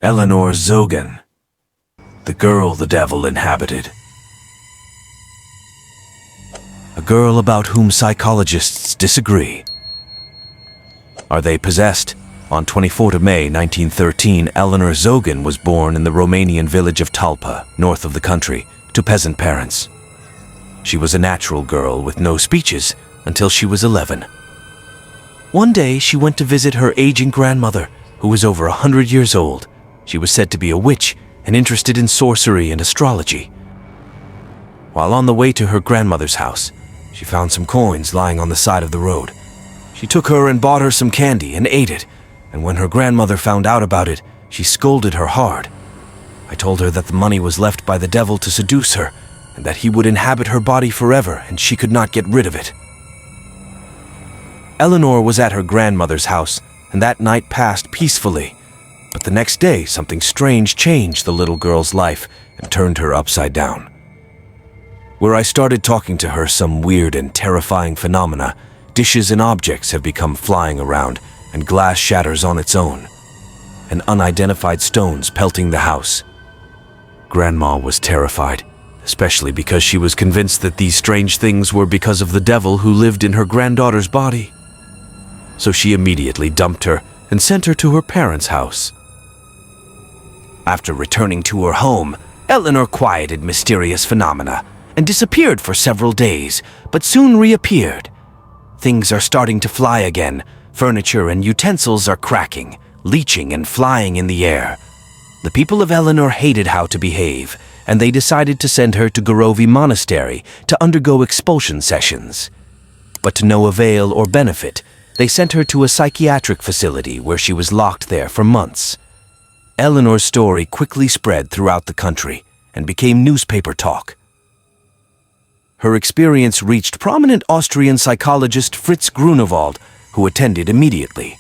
Eleanor Zogan, the girl the devil inhabited. A girl about whom psychologists disagree. Are they possessed? On 24th of May 1913, Eleanor Zogan was born in the Romanian village of Talpa, north of the country, to peasant parents. She was a natural girl with no speeches until she was 11. One day, she went to visit her aging grandmother, who was over 100 years old. She was said to be a witch and interested in sorcery and astrology. While on the way to her grandmother's house, she found some coins lying on the side of the road. She took her and bought her some candy and ate it, and when her grandmother found out about it, she scolded her hard. I told her that the money was left by the devil to seduce her, and that he would inhabit her body forever and she could not get rid of it. Eleanor was at her grandmother's house, and that night passed peacefully. But the next day, something strange changed the little girl's life and turned her upside down. Where I started talking to her some weird and terrifying phenomena, dishes and objects have become flying around, and glass shatters on its own, and unidentified stones pelting the house. Grandma was terrified, especially because she was convinced that these strange things were because of the devil who lived in her granddaughter's body. So she immediately dumped her and sent her to her parents' house. After returning to her home, Eleanor quieted mysterious phenomena and disappeared for several days, but soon reappeared. Things are starting to fly again. Furniture and utensils are cracking, leaching and flying in the air. The people of Eleanor hated how to behave, and they decided to send her to Gorovi Monastery to undergo expulsion sessions. But to no avail or benefit, they sent her to a psychiatric facility where she was locked there for months. Eleanor's story quickly spread throughout the country and became newspaper talk. Her experience reached prominent Austrian psychologist Fritz Grunewald, who attended immediately.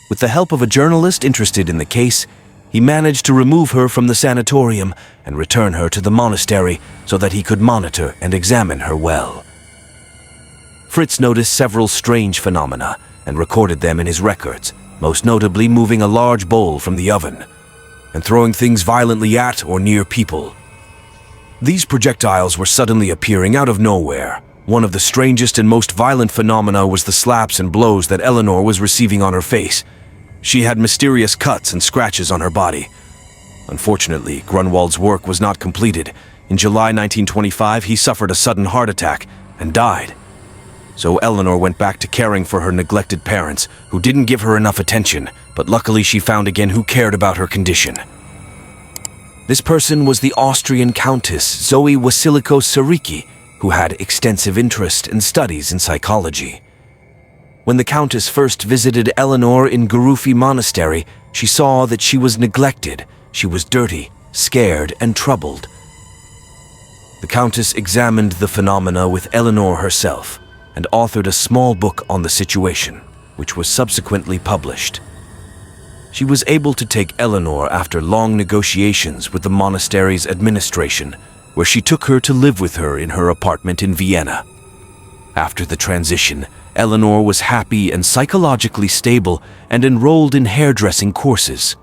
With the help of a journalist interested in the case, he managed to remove her from the sanatorium and return her to the monastery so that he could monitor and examine her well. Fritz noticed several strange phenomena and recorded them in his records, most notably moving a large bowl from the oven and throwing things violently at or near people. These projectiles were suddenly appearing out of nowhere. One of the strangest and most violent phenomena was the slaps and blows that Eleanor was receiving on her face. She had mysterious cuts and scratches on her body. Unfortunately, Grunwald's work was not completed. In July 1925, he suffered a sudden heart attack and died. So Eleanor went back to caring for her neglected parents, who didn't give her enough attention, but luckily she found again who cared about her condition. This person was the Austrian Countess Zoe Wasiliko-Sariki, who had extensive interest and studies in psychology. When the Countess first visited Eleanor in Gorovi Monastery, she saw that she was neglected, she was dirty, scared, and troubled. The Countess examined the phenomena with Eleanor herself and authored a small book on the situation, which was subsequently published. She was able to take Eleanor after long negotiations with the monastery's administration, where she took her to live with her in her apartment in Vienna. After the transition, Eleanor was happy and psychologically stable and enrolled in hairdressing courses.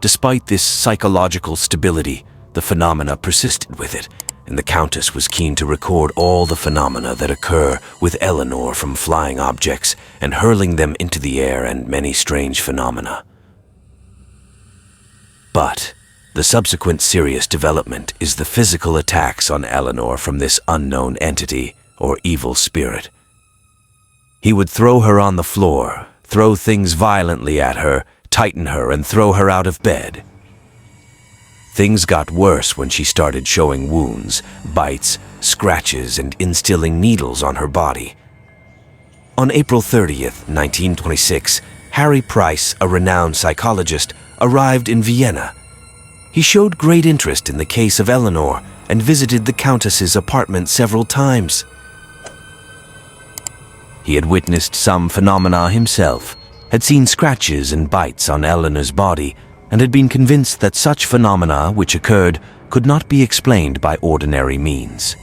Despite this psychological stability, the phenomena persisted with it, and the Countess was keen to record all the phenomena that occur with Eleanor, from flying objects and hurling them into the air and many strange phenomena. But the subsequent serious development is the physical attacks on Eleanor from this unknown entity or evil spirit. He would throw her on the floor, throw things violently at her, tighten her, and throw her out of bed. Things got worse when she started showing wounds, bites, scratches, and instilling needles on her body. On April 30th, 1926, Harry Price, a renowned psychologist, arrived in Vienna. He showed great interest in the case of Eleanor and visited the Countess's apartment several times. He had witnessed some phenomena himself, had seen scratches and bites on Eleanor's body, and had been convinced that such phenomena which occurred could not be explained by ordinary means.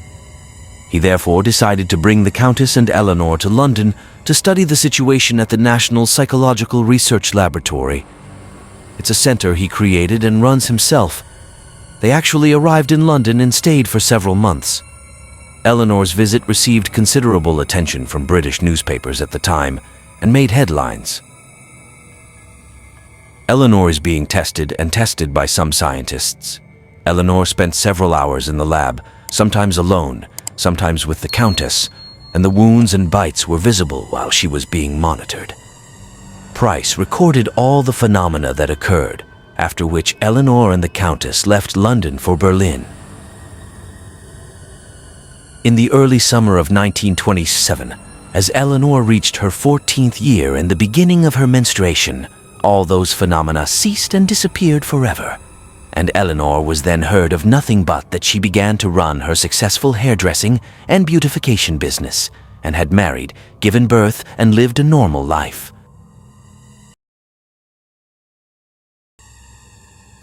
He therefore decided to bring the Countess and Eleanor to London to study the situation at the National Psychological Research Laboratory. It's a center he created and runs himself. They actually arrived in London and stayed for several months. Eleanor's visit received considerable attention from British newspapers at the time and made headlines. Eleanor is being tested and tested by some scientists. Eleanor spent several hours in the lab, sometimes alone, sometimes with the Countess, and the wounds and bites were visible while she was being monitored. Price recorded all the phenomena that occurred, after which Eleanor and the Countess left London for Berlin. In the early summer of 1927, as Eleanor reached her 14th year and the beginning of her menstruation, all those phenomena ceased and disappeared forever. And Eleanor was then heard of nothing but that she began to run her successful hairdressing and beautification business, and had married, given birth, and lived a normal life.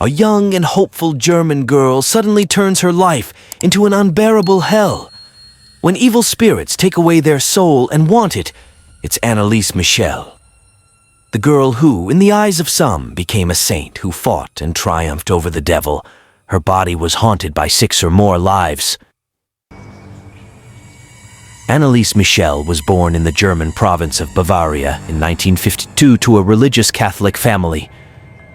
A young and hopeful German girl suddenly turns her life into an unbearable hell. When evil spirits take away their soul and want it, it's Anneliese Michel. The girl who, in the eyes of some, became a saint who fought and triumphed over the devil. Her body was haunted by 6 or more lives. Anneliese Michel was born in the German province of Bavaria in 1952 to a religious Catholic family.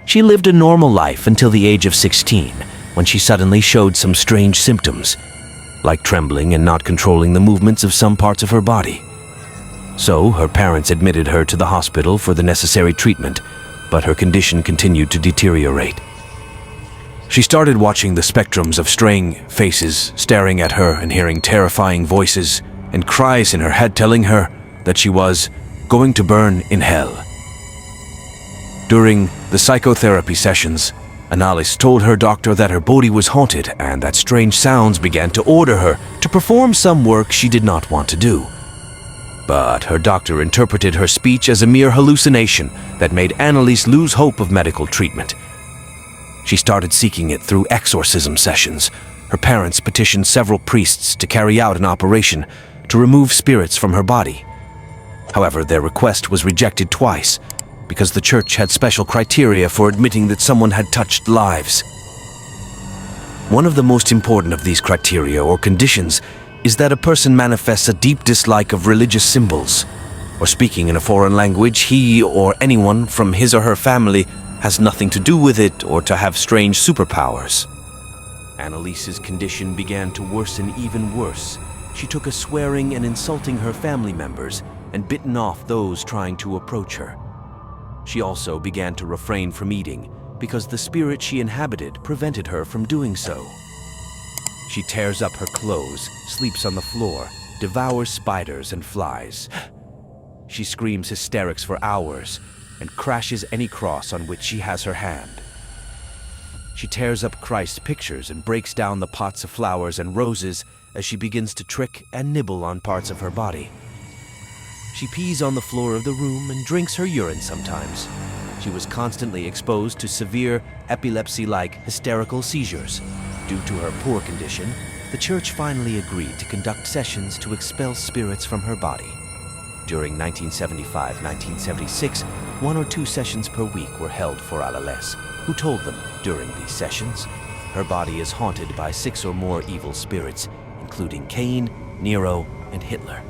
She lived a normal life until the age of 16, when she suddenly showed some strange symptoms, like trembling and not controlling the movements of some parts of her body. So, her parents admitted her to the hospital for the necessary treatment, but her condition continued to deteriorate. She started watching the spectrums of straying faces staring at her and hearing terrifying voices and cries in her head telling her that she was going to burn in hell. During the psychotherapy sessions, Anneliese told her doctor that her body was haunted and that strange sounds began to order her to perform some work she did not want to do. But her doctor interpreted her speech as a mere hallucination that made Anneliese lose hope of medical treatment. She started seeking it through exorcism sessions. Her parents petitioned several priests to carry out an operation to remove spirits from her body. However, their request was rejected twice because the church had special criteria for admitting that someone had touched lives. One of the most important of these criteria or conditions is that a person manifests a deep dislike of religious symbols, or speaking in a foreign language he or anyone from his or her family has nothing to do with it, or to have strange superpowers. Anneliese's condition began to worsen even worse. She took a swearing and insulting her family members and bitten off those trying to approach her. She also began to refrain from eating because the spirit she inhabited prevented her from doing so. She tears up her clothes, sleeps on the floor, devours spiders and flies. She screams hysterics for hours and crashes any cross on which she has her hand. She tears up Christ's pictures and breaks down the pots of flowers and roses as she begins to trick and nibble on parts of her body. She pees on the floor of the room and drinks her urine sometimes. She was constantly exposed to severe epilepsy-like hysterical seizures. Due to her poor condition, the church finally agreed to conduct sessions to expel spirits from her body. During 1975-1976, 1 or 2 sessions per week were held for Anneliese, who told them during these sessions, her body is haunted by 6 or more evil spirits, including Cain, Nero, and Hitler.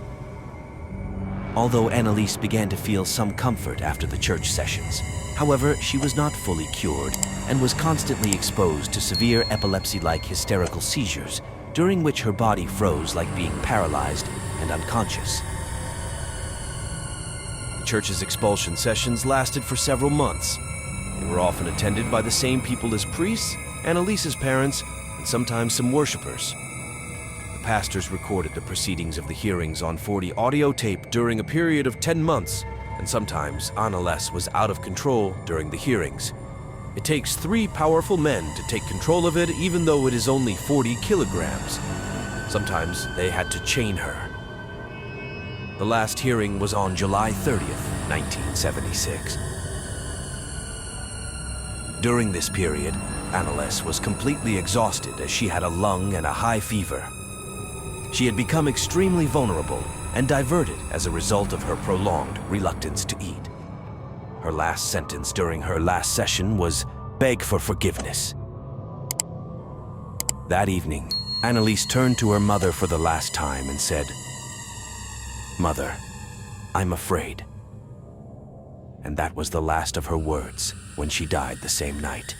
Although Anneliese began to feel some comfort after the church sessions, however, she was not fully cured and was constantly exposed to severe epilepsy-like hysterical seizures, during which her body froze like being paralyzed and unconscious. The church's expulsion sessions lasted for several months. They were often attended by the same people as priests, Anneliese's parents, and sometimes some worshippers. The pastors recorded the proceedings of the hearings on 40 audio tape during a period of 10 months, and sometimes Anneliese was out of control during the hearings. It takes 3 powerful men to take control of it, even though it is only 40 kilograms. Sometimes they had to chain her. The last hearing was on July 30th, 1976. During this period, Anneliese was completely exhausted as she had a lung and a high fever. She had become extremely vulnerable and diverted as a result of her prolonged reluctance to eat. Her last sentence during her last session was, "Beg for forgiveness." That evening, Annalise turned to her mother for the last time and said, "Mother, I'm afraid." And that was the last of her words when she died the same night.